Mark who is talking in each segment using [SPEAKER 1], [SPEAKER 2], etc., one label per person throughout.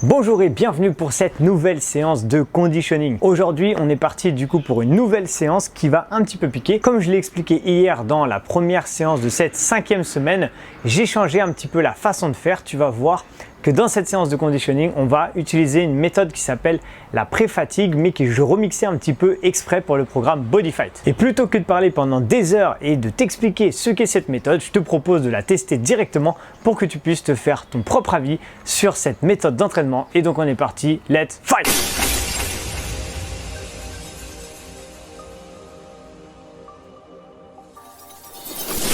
[SPEAKER 1] Bonjour et bienvenue pour cette nouvelle séance de conditioning. Aujourd'hui, on est parti du coup pour une nouvelle séance qui va un petit peu piquer. Comme je l'ai expliqué hier dans la première séance de cette 5e semaine, j'ai changé un petit peu la façon de faire. Tu vas voir que dans cette séance de conditioning, on va utiliser une méthode qui s'appelle la pré-fatigue, mais que je remixais un petit peu exprès pour le programme Body Fight. Et plutôt que de parler pendant des heures et de t'expliquer ce qu'est cette méthode, je te propose de la tester directement pour que tu puisses te faire ton propre avis sur cette méthode d'entraînement. Et donc on est parti, let's fight!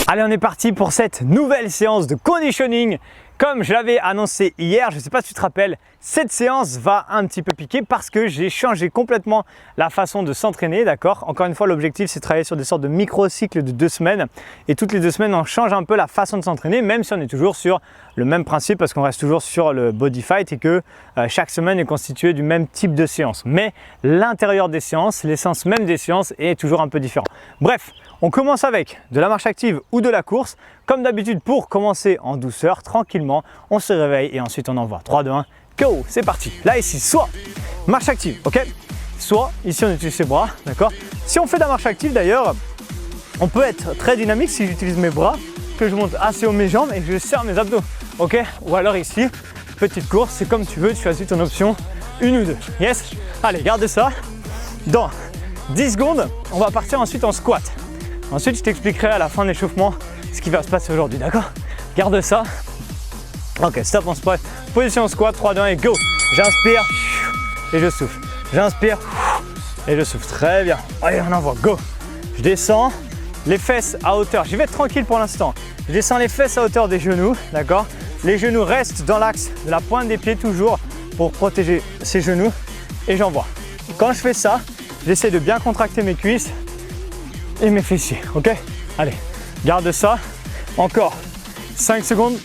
[SPEAKER 1] Allez, on est parti pour cette nouvelle séance de conditioning. Comme je l'avais annoncé hier, je ne sais pas si tu te rappelles, cette séance va un petit peu piquer parce que j'ai changé complètement la façon de s'entraîner, d'accord? Encore une fois, l'objectif c'est de travailler sur des sortes de micro-cycles de 2 semaines et toutes les 2 semaines on change un peu la façon de s'entraîner, même si on est toujours sur le même principe parce qu'on reste toujours sur le body fight et que chaque semaine est constituée du même type de séance. Mais l'intérieur des séances, l'essence même des séances est toujours un peu différent. Bref, on commence avec de la marche active ou de la course. Comme d'habitude, pour commencer en douceur, tranquillement, on se réveille et ensuite on envoie. 3, 2, 1, go, c'est parti. Là ici, soit marche active, ok? Soit ici on utilise ses bras, d'accord? Si on fait de la marche active d'ailleurs, on peut être très dynamique si j'utilise mes bras, que je monte assez haut mes jambes et que je serre mes abdos, ok? Ou alors ici, petite course, c'est comme tu veux, tu choisis ton option, 1 ou 2, yes? Allez, garde ça. Dans 10 secondes, on va partir ensuite en squat. Ensuite, je t'expliquerai à la fin de l'échauffement ce qui va se passer aujourd'hui, d'accord? Garde ça. Ok, stop, on se prête. Position squat, 3, 2, 1 et go. J'inspire et je souffle. J'inspire et je souffle. Très bien. Allez, on envoie, go. Je descends les fesses à hauteur. Je vais être tranquille pour l'instant. Je descends les fesses à hauteur des genoux, d'accord? Les genoux restent dans l'axe de la pointe des pieds toujours pour protéger ces genoux et j'envoie. Quand je fais ça, j'essaie de bien contracter mes cuisses et mes fessiers, ok? Allez, garde ça. Encore 5 secondes.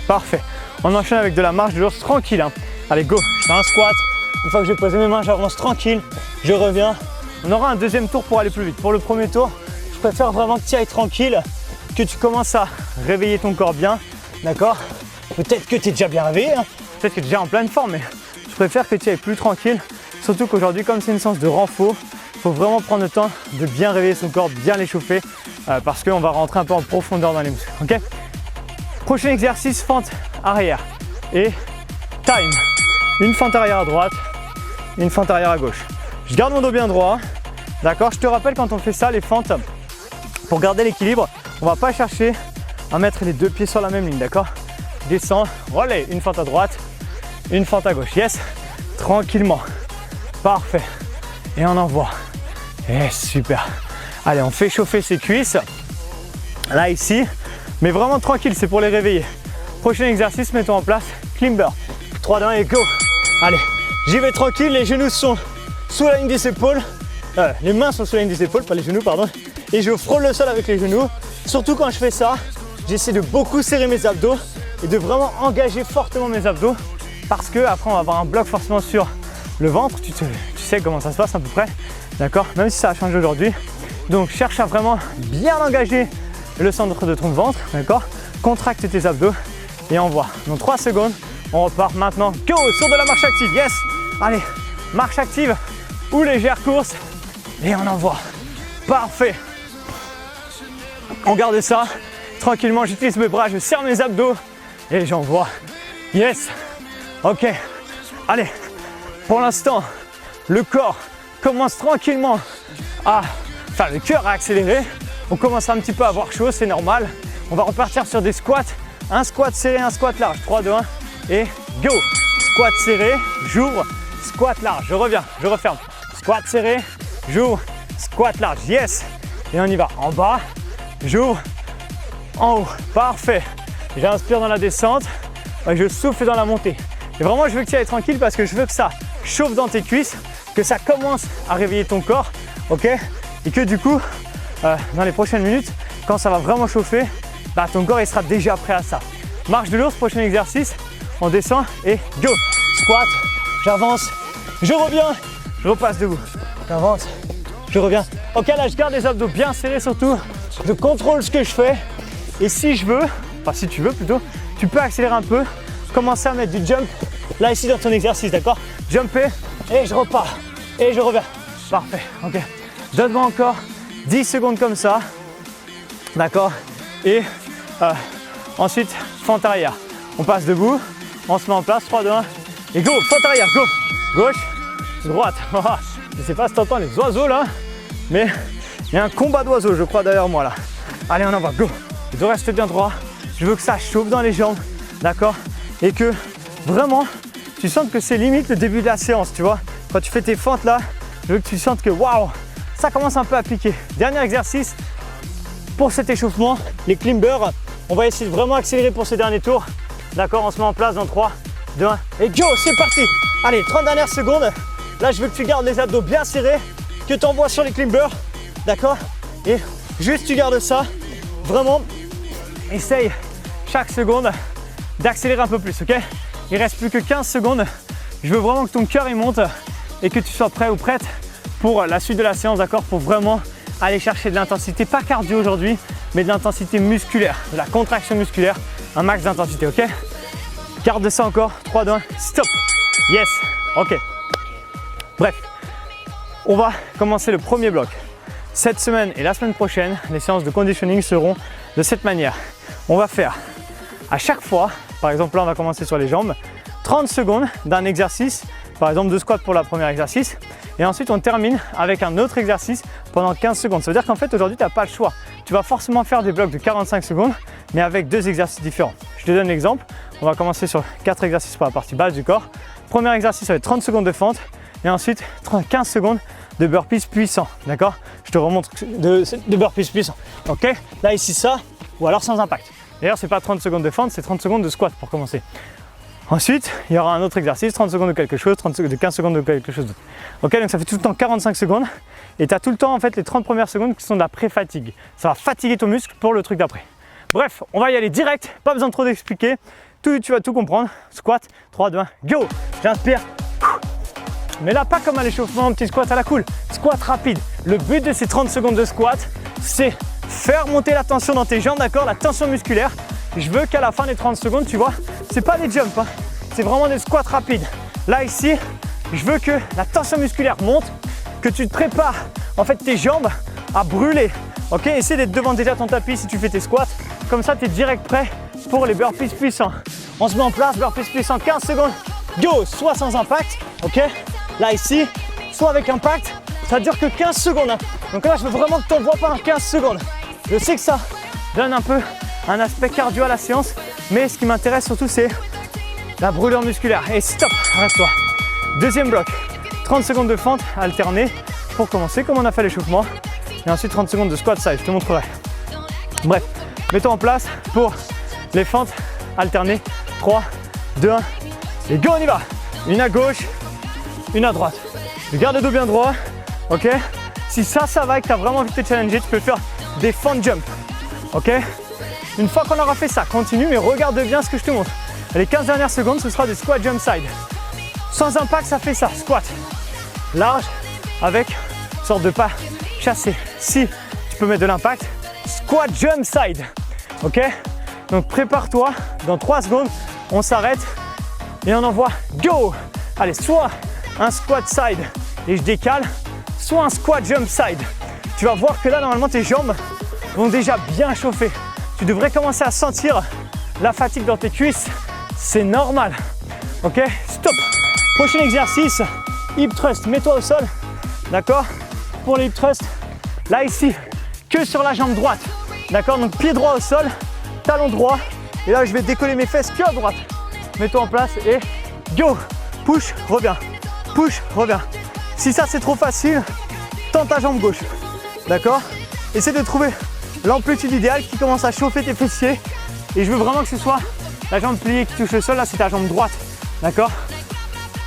[SPEAKER 1] Parfait. On enchaîne avec de la marche de l'ours tranquille, hein. Allez, go. Je fais un squat. Une fois que j'ai posé mes mains, j'avance tranquille. Je reviens. On aura un deuxième tour pour aller plus vite. Pour le premier tour, je préfère vraiment que tu ailles tranquille, que tu commences à réveiller ton corps bien, d'accord? Peut-être que tu es déjà bien réveillé, hein. Peut-être que tu es déjà en pleine forme, mais je préfère que tu ailles plus tranquille. Surtout qu'aujourd'hui, comme c'est une séance de renfort, il faut vraiment prendre le temps de bien réveiller son corps, bien l'échauffer parce qu'on va rentrer un peu en profondeur dans les muscles. Ok? Prochain exercice, fente arrière et time. Une fente arrière à droite, une fente arrière à gauche. Je garde mon dos bien droit. D'accord? Je te rappelle quand on fait ça, les fentes, pour garder l'équilibre, on ne va pas chercher à mettre les 2 pieds sur la même ligne. D'accord? Je descends, relais, une fente à droite, une fente à gauche. Yes? Tranquillement. Parfait. Et on envoie. Et super. Allez, on fait chauffer ses cuisses. Là, ici. Mais vraiment tranquille, c'est pour les réveiller. Prochain exercice, mettons en place climber. 3, 2, 1 et go. Allez, j'y vais tranquille. Les genoux sont sous la ligne des épaules. Les mains sont sous la ligne des épaules, pas les genoux, pardon. Et je frôle le sol avec les genoux. Surtout quand je fais ça, j'essaie de beaucoup serrer mes abdos et de vraiment engager fortement mes abdos. Parce que après, on va avoir un bloc forcément sur le ventre. Tu sais comment ça se passe à peu près. D'accord? Même si ça a changé aujourd'hui. Donc cherche à vraiment bien engager le centre de ton ventre. D'accord? Contracte tes abdos et envoie. Dans 3 secondes, on repart maintenant. Go! Sur de la marche active. Yes! Allez, marche active ou légère course. Et on envoie. Parfait. On garde ça. Tranquillement, j'utilise mes bras, je serre mes abdos et j'envoie. Yes! Ok. Allez. Pour l'instant, le corps commence tranquillement le cœur à accélérer. On commence un petit peu à avoir chaud, c'est normal. On va repartir sur des squats. Un squat serré, un squat large. 3, 2, 1 et go. Squat serré, j'ouvre, squat large. Je reviens, je referme. Squat serré, j'ouvre, squat large. Yes. Et on y va. En bas, j'ouvre, en haut. Parfait. J'inspire dans la descente, je souffle dans la montée. Et vraiment, je veux que tu ailles tranquille parce que je veux que ça chauffe dans tes cuisses, que ça commence à réveiller ton corps, ok? Et que du coup, dans les prochaines minutes, quand ça va vraiment chauffer, ton corps il sera déjà prêt à ça. Marche de l'ours, prochain exercice, on descend et go. Squat, j'avance, je reviens, je repasse debout, j'avance, je reviens. Ok, là je garde les abdos bien serrés surtout, je contrôle ce que je fais et si je veux, enfin si tu veux plutôt, tu peux accélérer un peu, commencer à mettre du jump là ici dans ton exercice, d'accord? Jumper et je repars et je reviens. Parfait, ok. Donne-moi encore 10 secondes comme ça, d'accord? Et ensuite, fente arrière. On passe debout, on se met en place, 3, 2, 1 et go, fente arrière, go. Gauche, droite. Je ne sais pas si tu entends les oiseaux là, mais il y a un combat d'oiseaux, je crois, derrière moi là. Allez, on en va, go. Je reste bien droit. Je veux que ça chauffe dans les jambes, d'accord? Et que vraiment, tu sentes que c'est limite le début de la séance, tu vois? Quand tu fais tes fentes là, je veux que tu sentes que waouh, ça commence un peu à piquer. Dernier exercice pour cet échauffement, les climbers. On va essayer de vraiment accélérer pour ces derniers tours. D'accord, on se met en place dans 3, 2, 1 et go, c'est parti. Allez, 30 dernières secondes. Là, je veux que tu gardes les abdos bien serrés, que tu envoies sur les climbers, d'accord? Et juste tu gardes ça. Vraiment, essaye chaque seconde d'accélérer un peu plus, ok? Il reste plus que 15 secondes. Je veux vraiment que ton cœur il monte et que tu sois prêt ou prête pour la suite de la séance, d'accord? Pour vraiment aller chercher de l'intensité, pas cardio aujourd'hui, mais de l'intensité musculaire, de la contraction musculaire, un max d'intensité, ok? Garde ça encore, 3, 2, 1, stop. Yes, ok. Bref, on va commencer le premier bloc. Cette semaine et la semaine prochaine, les séances de conditioning seront de cette manière. On va faire à chaque fois, par exemple là on va commencer sur les jambes, 30 secondes d'un exercice, par exemple de squat pour le premier exercice, et ensuite on termine avec un autre exercice pendant 15 secondes. Ça veut dire qu'en fait aujourd'hui tu n'as pas le choix. Tu vas forcément faire des blocs de 45 secondes, mais avec 2 exercices différents. Je te donne l'exemple. On va commencer sur 4 exercices pour la partie basse du corps. Premier exercice, ça va être 30 secondes de fente, et ensuite 15 secondes de burpees puissants, d'accord? Je te remontre de burpees puissants, ok? Là ici ça, ou alors sans impact. D'ailleurs c'est pas 30 secondes de fente, c'est 30 secondes de squat pour commencer. Ensuite, il y aura un autre exercice, 30 secondes de quelque chose, 15 secondes de quelque chose d'autre. Ok, donc ça fait tout le temps 45 secondes, et tu as tout le temps en fait les 30 premières secondes qui sont de la pré-fatigue. Ça va fatiguer ton muscle pour le truc d'après. Bref, on va y aller direct, pas besoin de trop d'expliquer, tu vas tout comprendre. Squat, 3, 2, 1, go! J'inspire. Mais là, pas comme à l'échauffement, petit squat à la cool. Squat rapide. Le but de ces 30 secondes de squat, c'est faire monter la tension dans tes jambes, d'accord? La tension musculaire. Je veux qu'à la fin des 30 secondes, tu vois, c'est pas des jumps, hein, c'est vraiment des squats rapides. Là, ici, je veux que la tension musculaire monte, que tu te prépares en fait tes jambes à brûler. Ok, essaie d'être devant déjà ton tapis si tu fais tes squats. Comme ça, tu es direct prêt pour les burpees puissants. On se met en place, burpees puissants, 15 secondes. Go, soit sans impact, ok? Là, ici, soit avec impact, ça dure que 15 secondes. Hein. Donc là, je veux vraiment que tu n'envoies pas en 15 secondes. Je sais que ça donne un peu un aspect cardio à la séance, mais ce qui m'intéresse surtout, c'est la brûlure musculaire. Et stop, arrête-toi. Deuxième bloc, 30 secondes de fente alternée pour commencer, comme on a fait l'échauffement. Et ensuite, 30 secondes de squat side, je te montrerai. Bref, mets-toi en place pour les fentes alternées. 3, 2, 1, et go, on y va. Une à gauche, une à droite. Je garde le dos bien droit, ok? Si ça va et que tu as vraiment envie de te challenger, tu peux faire des fente jump, ok? Une fois qu'on aura fait ça, continue, mais regarde bien ce que je te montre. Les 15 dernières secondes, ce sera des squat jump side. Sans impact, ça fait ça, squat. Large, avec une sorte de pas chassé. Si tu peux mettre de l'impact, squat jump side, ok? Donc prépare-toi, dans 3 secondes, on s'arrête et on envoie go! Allez, soit un squat side et je décale, soit un squat jump side. Tu vas voir que là, normalement, tes jambes vont déjà bien chauffer. Tu devrais commencer à sentir la fatigue dans tes cuisses. C'est normal. Ok, stop. Prochain exercice, hip thrust. Mets-toi au sol. D'accord? Pour les hip thrust, là, ici, que sur la jambe droite. D'accord? Donc, pied droit au sol, talon droit. Et là, je vais décoller mes fesses que à droite. Mets-toi en place et go! Push, reviens. Push, reviens. Si ça, c'est trop facile, tends ta jambe gauche. D'accord? Essaie de trouver l'amplitude idéale qui commence à chauffer tes fessiers. Et je veux vraiment que ce soit la jambe pliée qui touche le sol. Là, c'est ta jambe droite. D'accord?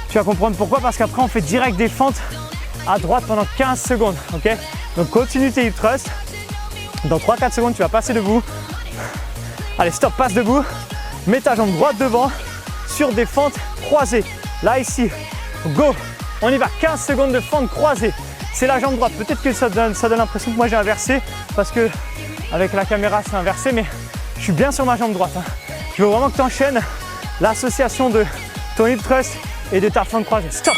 [SPEAKER 1] Tu vas comprendre pourquoi. Parce qu'après, on fait direct des fentes à droite pendant 15 secondes. Ok? Donc, continue tes hip thrusts. Dans 3-4 secondes, tu vas passer debout. Allez, stop, passe debout. Mets ta jambe droite devant sur des fentes croisées. Là, ici, go. On y va, 15 secondes de fente croisée. C'est la jambe droite. Peut-être que ça donne l'impression que moi j'ai inversé parce que avec la caméra c'est inversé, mais je suis bien sur ma jambe droite. Hein. Je veux vraiment que tu enchaînes l'association de ton hip thrust et de ta fente croisée. Stop.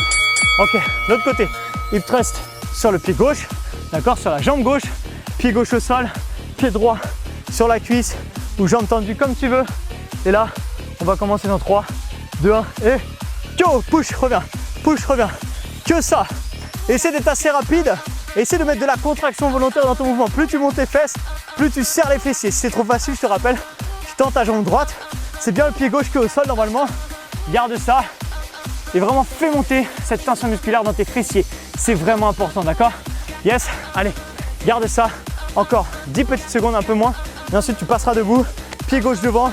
[SPEAKER 1] Ok, l'autre côté. Hip thrust sur le pied gauche, d'accord, sur la jambe gauche, pied gauche au sol, pied droit sur la cuisse ou jambe tendue comme tu veux. Et là, on va commencer dans 3, 2, 1 et go, push, reviens, que ça. Essaie d'être assez rapide, essaie de mettre de la contraction volontaire dans ton mouvement. Plus tu montes tes fesses, plus tu serres les fessiers. Si c'est trop facile, je te rappelle, tu tends ta jambe droite, c'est bien le pied gauche qui est au sol normalement. Garde ça et vraiment fais monter cette tension musculaire dans tes fessiers. C'est vraiment important, d'accord? Yes, allez, garde ça. Encore 10 petites secondes, un peu moins. Et ensuite, tu passeras debout, pied gauche devant,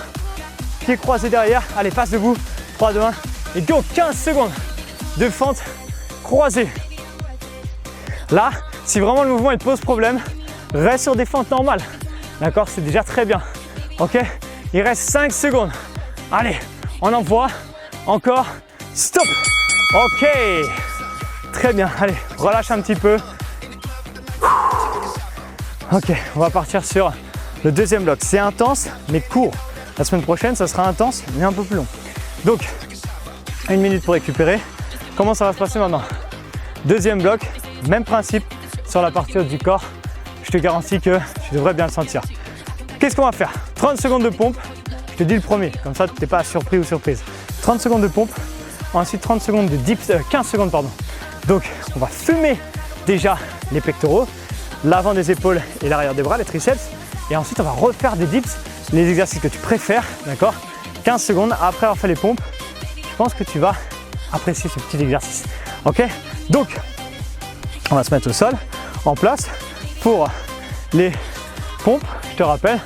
[SPEAKER 1] pied croisé derrière. Allez, passe debout, 3, 2, 1 et go, 15 secondes de fente croisée. Là, si vraiment le mouvement il te pose problème, reste sur des fentes normales. D'accord, c'est déjà très bien. Ok, il reste 5 secondes. Allez, on envoie. Encore. Stop. Ok. Très bien. Allez, relâche un petit peu. Ok, on va partir sur le deuxième bloc. C'est intense, mais court. La semaine prochaine, ça sera intense, mais un peu plus long. Donc, 1 minute pour récupérer. Comment ça va se passer maintenant? Deuxième bloc, même principe sur la partie haute du corps. Je te garantis que tu devrais bien le sentir. Qu'est-ce qu'on va faire? 30 secondes de pompe. Je te dis le premier, comme ça tu n'es pas surpris ou surprise. 30 secondes de pompe, ensuite 30 secondes de dips, 15 secondes pardon. Donc on va fumer déjà les pectoraux, l'avant des épaules et l'arrière des bras, les triceps. Et ensuite on va refaire des dips, les exercices que tu préfères, d'accord? 15 secondes après avoir fait les pompes. Je pense que tu vas apprécier ce petit exercice. Ok? Donc on va se mettre au sol, en place pour les pompes. Je te rappelle,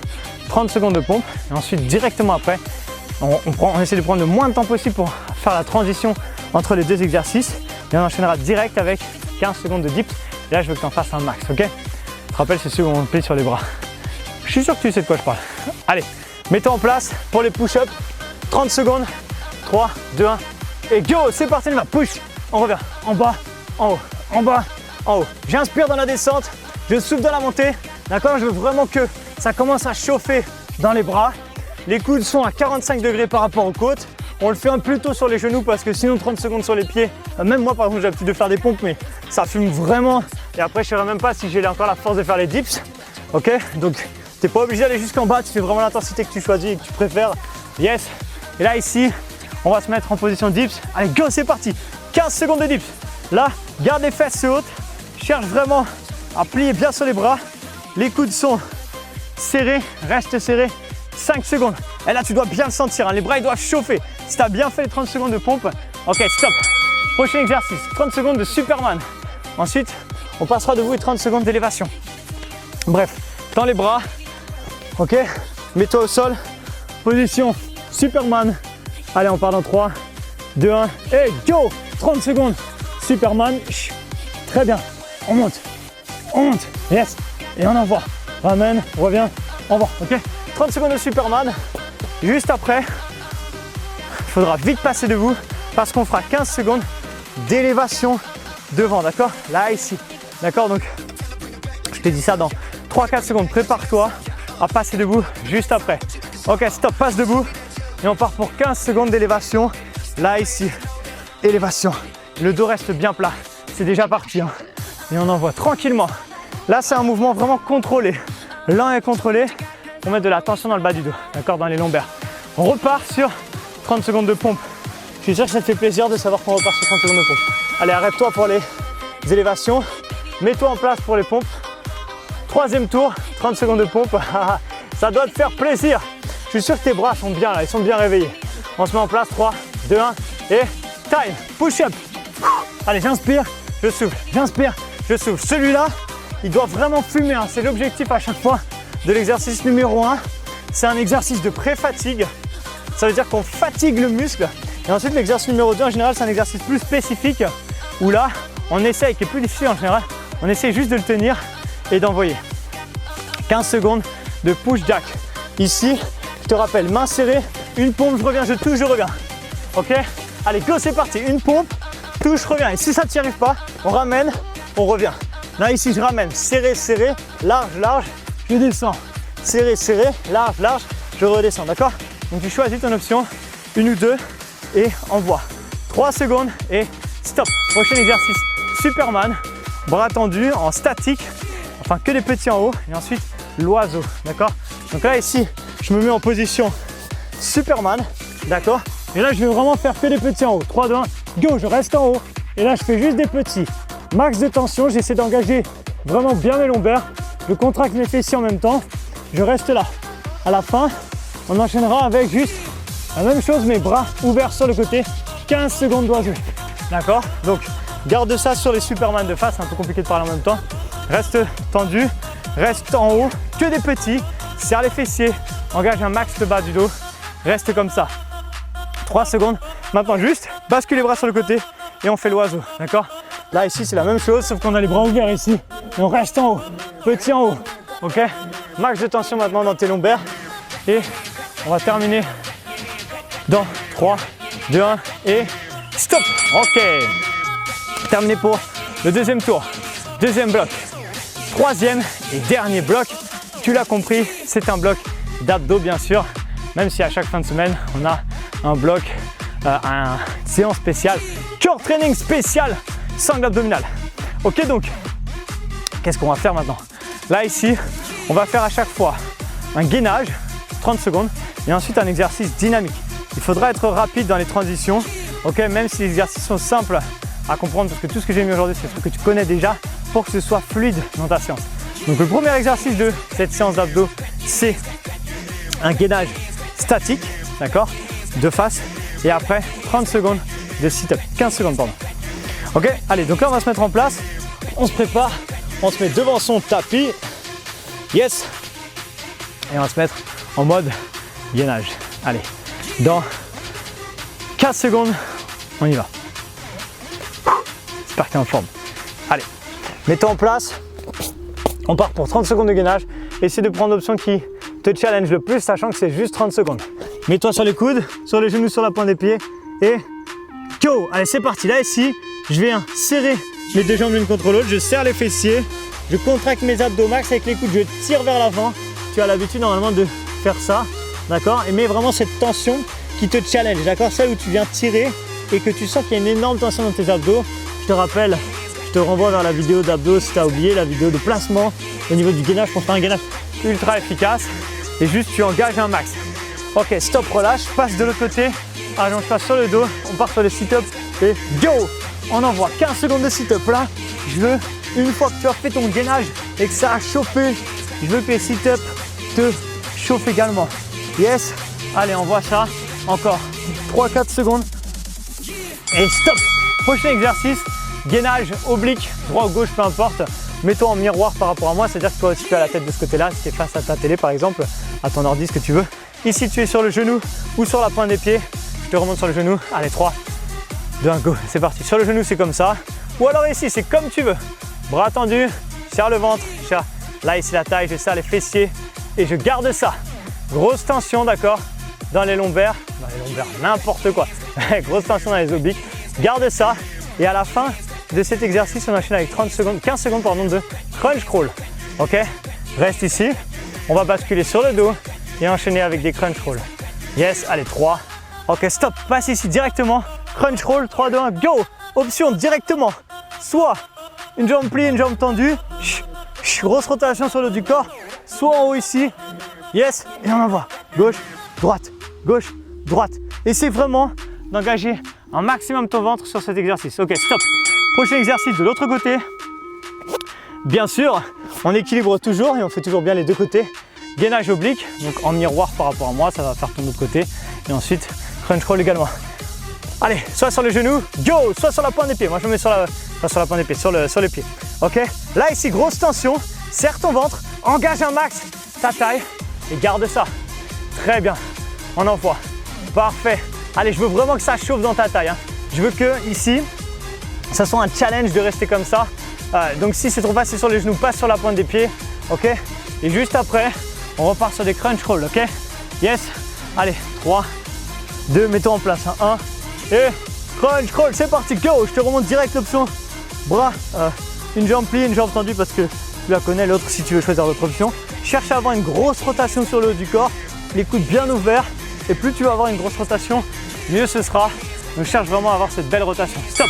[SPEAKER 1] 30 secondes de pompe et ensuite directement après, on essaie de prendre le moins de temps possible pour faire la transition entre les deux exercices et on enchaînera direct avec 15 secondes de dips. Et là, je veux que tu en fasses un max, ok? Je te rappelle, c'est ceux où on plie sur les bras. Je suis sûr que tu sais de quoi je parle. Allez, mets-toi en place pour les push-ups. 30 secondes. 3, 2, 1 et go! C'est parti, on va push. On revient en bas, en haut, en bas, en haut. J'inspire dans la descente, je souffle dans la montée. D'accord? Je veux vraiment que ça commence à chauffer dans les bras. Les coudes sont à 45 degrés par rapport aux côtes. On le fait un peu plus tôt sur les genoux parce que sinon 30 secondes sur les pieds. Même moi par exemple j'ai l'habitude de faire des pompes mais ça fume vraiment. Et après je ne saurais même pas si j'ai encore la force de faire les dips. Ok? Donc tu n'es pas obligé d'aller jusqu'en bas, tu fais vraiment l'intensité que tu choisis et que tu préfères. Yes. Et là ici, on va se mettre en position dips. Allez go, c'est parti. 15 secondes de dips. Là, garde les fesses hautes. Cherche vraiment à plier bien sur les bras. Les coudes sont serrés, reste serré. 5 secondes. Et là, tu dois bien le sentir, hein. Les bras ils doivent chauffer. Si tu as bien fait les 30 secondes de pompe, ok, stop. Prochain exercice, 30 secondes de Superman. Ensuite, on passera debout et 30 secondes d'élévation. Bref, tends les bras, ok, mets-toi au sol, position Superman. Allez, on part dans 3, 2, 1 et go. 30 secondes, Superman. Très bien, on monte, yes, et on envoie. Ramène, revient, envoie, ok. 30 secondes de Superman. Juste après, il faudra vite passer debout parce qu'on fera 15 secondes d'élévation devant, d'accord? Là, ici, d'accord? Donc, je te dis ça dans 3-4 secondes. Prépare-toi à passer debout juste après. Ok, stop, passe debout et on part pour 15 secondes d'élévation. Là, ici, élévation. Le dos reste bien plat. C'est déjà parti, hein. Et on envoie tranquillement. Là, c'est un mouvement vraiment contrôlé. Lent et contrôlé. On met de la tension dans le bas du dos, d'accord, dans les lombaires. On repart sur 30 secondes de pompe. Je suis sûr que ça te fait plaisir de savoir qu'on repart sur 30 secondes de pompe. Allez, arrête-toi pour les élévations. Mets-toi en place pour les pompes. Troisième tour, 30 secondes de pompe. Ça doit te faire plaisir. Je suis sûr que tes bras sont bien là, ils sont bien réveillés. On se met en place, 3, 2, 1 et time. Push-up. Allez, j'inspire, je souffle. J'inspire, je souffle. Celui-là, il doit vraiment fumer, hein. C'est l'objectif à chaque fois de l'exercice numéro 1, c'est un exercice de pré-fatigue. Ça veut dire qu'on fatigue le muscle. Et ensuite, l'exercice numéro 2, en général, c'est un exercice plus spécifique où là, on essaye, qui est plus difficile en général, on essaye juste de le tenir et d'envoyer. 15 secondes de push-jack. Ici, je te rappelle, main serrée, une pompe, je reviens, je touche, je reviens. Ok? Allez, go, c'est parti. Une pompe, touche, je reviens. Et si ça ne t'y arrive pas, on ramène, on revient. Là, ici, je ramène, serré, serré, large, large. Je descends, serré, serré, large, large, je redescends, d'accord? Donc tu choisis ton option, une ou deux, et envoie. 3 secondes et stop. Prochain exercice, Superman. Bras tendus en statique, enfin que des petits en haut. Et ensuite, l'oiseau, d'accord? Donc là, ici, je me mets en position Superman, d'accord? Et là, je vais vraiment faire que des petits en haut. 3, 2, 1, go, je reste en haut. Et là, je fais juste des petits. Max de tension, j'essaie d'engager vraiment bien mes lombaires. Je contracte mes fessiers en même temps. Je reste là. À la fin, on enchaînera avec juste la même chose, mes bras ouverts sur le côté. 15 secondes d'oiseau. D'accord? Donc, garde ça sur les Superman de face. C'est un peu compliqué de parler en même temps. Reste tendu, reste en haut, que des petits. Serre les fessiers, engage un max le bas du dos. Reste comme ça. 3 secondes. Maintenant, juste bascule les bras sur le côté et on fait l'oiseau. D'accord? Là, ici, c'est la même chose, sauf qu'on a les bras ouverts ici. Et on reste en haut, petit en haut. Ok? Max de tension maintenant dans tes lombaires. Et on va terminer dans 3, 2, 1 et stop. Ok. Terminé pour le deuxième tour. Deuxième bloc. Troisième et dernier bloc. Tu l'as compris, c'est un bloc d'abdos bien sûr. Même si à chaque fin de semaine, on a un bloc, une séance spéciale, core training spécial, sangle abdominal. Ok, donc, qu'est-ce qu'on va faire maintenant? Là, ici, on va faire à chaque fois un gainage, 30 secondes, et ensuite un exercice dynamique. Il faudra être rapide dans les transitions, ok, même si les exercices sont simples à comprendre, parce que tout ce que j'ai mis aujourd'hui, c'est ce que tu connais déjà, pour que ce soit fluide dans ta séance. Donc, le premier exercice de cette séance d'abdos, c'est un gainage statique, d'accord, de face, et après 30 secondes de sit-up, 15 secondes pardon. Ok, allez, donc là on va se mettre en place, on se prépare, on se met devant son tapis, yes, et on va se mettre en mode gainage. Allez, dans 15 secondes, on y va. J'espère que tu es en forme. Allez, mets-toi en place, on part pour 30 secondes de gainage, essaie de prendre l'option qui te challenge le plus, sachant que c'est juste 30 secondes. Mets-toi sur les coudes, sur les genoux, sur la pointe des pieds et go! Allez, c'est parti. Là, ici, je viens serrer mes deux jambes l'une contre l'autre, je serre les fessiers, je contracte mes abdos max avec les coudes, je tire vers l'avant. Tu as l'habitude normalement de faire ça, d'accord? Et mets vraiment cette tension qui te challenge, d'accord? Celle où tu viens tirer et que tu sens qu'il y a une énorme tension dans tes abdos. Je te rappelle, je te renvoie vers la vidéo d'abdos si tu as oublié, la vidéo de placement au niveau du gainage pour faire un gainage ultra efficace. Et juste tu engages un max. Ok, stop, relâche, passe de l'autre côté, allonge-toi sur le dos, on part sur les sit-ups et go! On envoie 15 secondes de sit-up là. Je veux, une fois que tu as fait ton gainage et que ça a chauffé, je veux que les sit-ups te chauffent également. Yes, allez, on voit ça, encore 3-4 secondes et stop! Prochain exercice, gainage oblique, droit ou gauche, peu importe. Mets-toi en miroir par rapport à moi, c'est-à-dire que toi aussi tu as la tête de ce côté-là, si tu es face à ta télé par exemple, à ton ordi, ce que tu veux. Ici tu es sur le genou ou sur la pointe des pieds, je te remonte sur le genou, allez 3, 2, 1, go, c'est parti. Sur le genou c'est comme ça, ou alors ici c'est comme tu veux. Bras tendus, serre le ventre, là ici la taille, je serre les fessiers et je garde ça. Grosse tension, d'accord, dans les lombaires, n'importe quoi. Grosse tension dans les obliques, garde ça et à la fin de cet exercice, on enchaîne avec 30 secondes, 15 secondes pardon, de crunch crawl. Ok, reste ici, on va basculer sur le dos et enchaîner avec des crunch crawl. Yes, allez 3. Ok, stop, passe ici directement. Crunch crawl, 3, 2, 1, go. Option directement. Soit une jambe pliée, une jambe tendue. Grosse rotation sur le haut du corps. Soit en haut ici. Yes, et on envoie. Gauche, droite, gauche, droite. Essaie vraiment d'engager un maximum ton ventre sur cet exercice. Ok, stop. Prochain exercice de l'autre côté. Bien sûr, on équilibre toujours et on fait toujours bien les deux côtés. Gainage oblique, donc en miroir par rapport à moi, ça va faire ton autre côté. Et ensuite, crunch crawl également. Allez, soit sur les genoux, go, soit sur la pointe des pieds. Moi, je me mets sur la pointe des pieds, sur les pieds. Ok, là ici, grosse tension. Serre ton ventre, engage un max ta taille et garde ça. Très bien, on envoie. Parfait. Allez, je veux vraiment que ça chauffe dans ta taille. Je veux que ici, ça soit un challenge de rester comme ça. Donc si c'est trop facile sur les genoux, passe sur la pointe des pieds. Ok. Et juste après, on repart sur des crunch crawl. Ok. Yes. Allez, 3, 2, mets-toi en place. 1 et crunch crawl. C'est parti, go. Je te remonte direct l'option. Bras, une jambe pliée, une jambe tendue parce que tu la connais. L'autre, si tu veux choisir l'autre option. Cherche à avoir une grosse rotation sur le haut du corps. Les coudes bien ouverts. Et plus tu vas avoir une grosse rotation, mieux ce sera. Donc cherche vraiment à avoir cette belle rotation. Stop.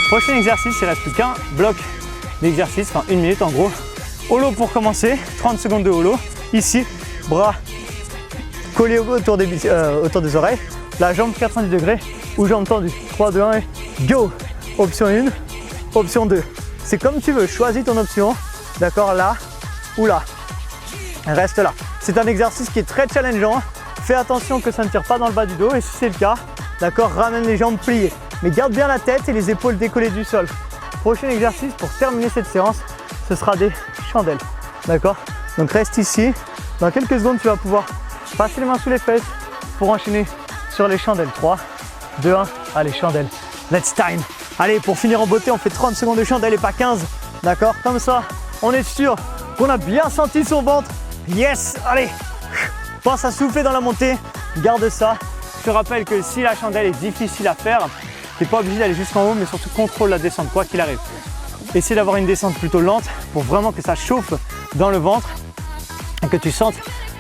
[SPEAKER 1] Prochain exercice, il ne reste plus qu'un bloc d'exercice, enfin 1 minute en gros. Holo pour commencer, 30 secondes de holo. Ici, bras collés autour des oreilles. La jambe 90 degrés ou jambe tendue. 3, 2, 1 et go. Option 1, option 2. C'est comme tu veux, choisis ton option. D'accord, là ou là. Reste là. C'est un exercice qui est très challengeant. Fais attention que ça ne tire pas dans le bas du dos et si c'est le cas, d'accord, ramène les jambes pliées. Mais garde bien la tête et les épaules décollées du sol. Prochain exercice pour terminer cette séance, ce sera des chandelles. D'accord? Donc reste ici. Dans quelques secondes, tu vas pouvoir passer les mains sous les fesses pour enchaîner sur les chandelles. 3, 2, 1. Allez, chandelles. Let's time. Allez, pour finir en beauté, on fait 30 secondes de chandelles et pas 15. D'accord? Comme ça, on est sûr qu'on a bien senti son ventre. Yes! Allez! Pense à souffler dans la montée. Garde ça. Je te rappelle que si la chandelle est difficile à faire, tu n'es pas obligé d'aller jusqu'en haut, mais surtout contrôle la descente, quoi qu'il arrive. Essaie d'avoir une descente plutôt lente pour vraiment que ça chauffe dans le ventre et que tu sentes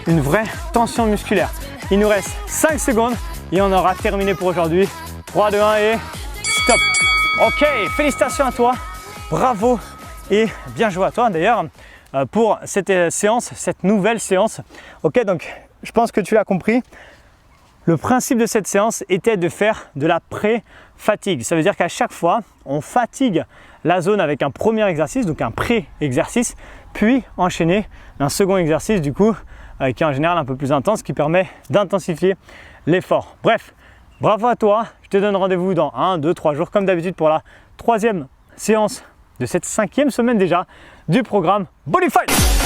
[SPEAKER 1] une vraie tension musculaire. Il nous reste 5 secondes et on aura terminé pour aujourd'hui. 3, 2, 1 et stop. Ok, félicitations à toi. Bravo et bien joué à toi d'ailleurs pour cette séance, cette nouvelle séance. Ok, donc je pense que tu l'as compris. Le principe de cette séance était de faire de la pré-fatigue. Ça veut dire qu'à chaque fois, on fatigue la zone avec un premier exercice, donc un pré-exercice, puis enchaîner un second exercice du coup, qui est en général un peu plus intense, qui permet d'intensifier l'effort. Bref, bravo à toi. Je te donne rendez-vous dans 1, 2, 3 jours, comme d'habitude pour la 3e séance de cette 5e semaine déjà du programme Body Fight.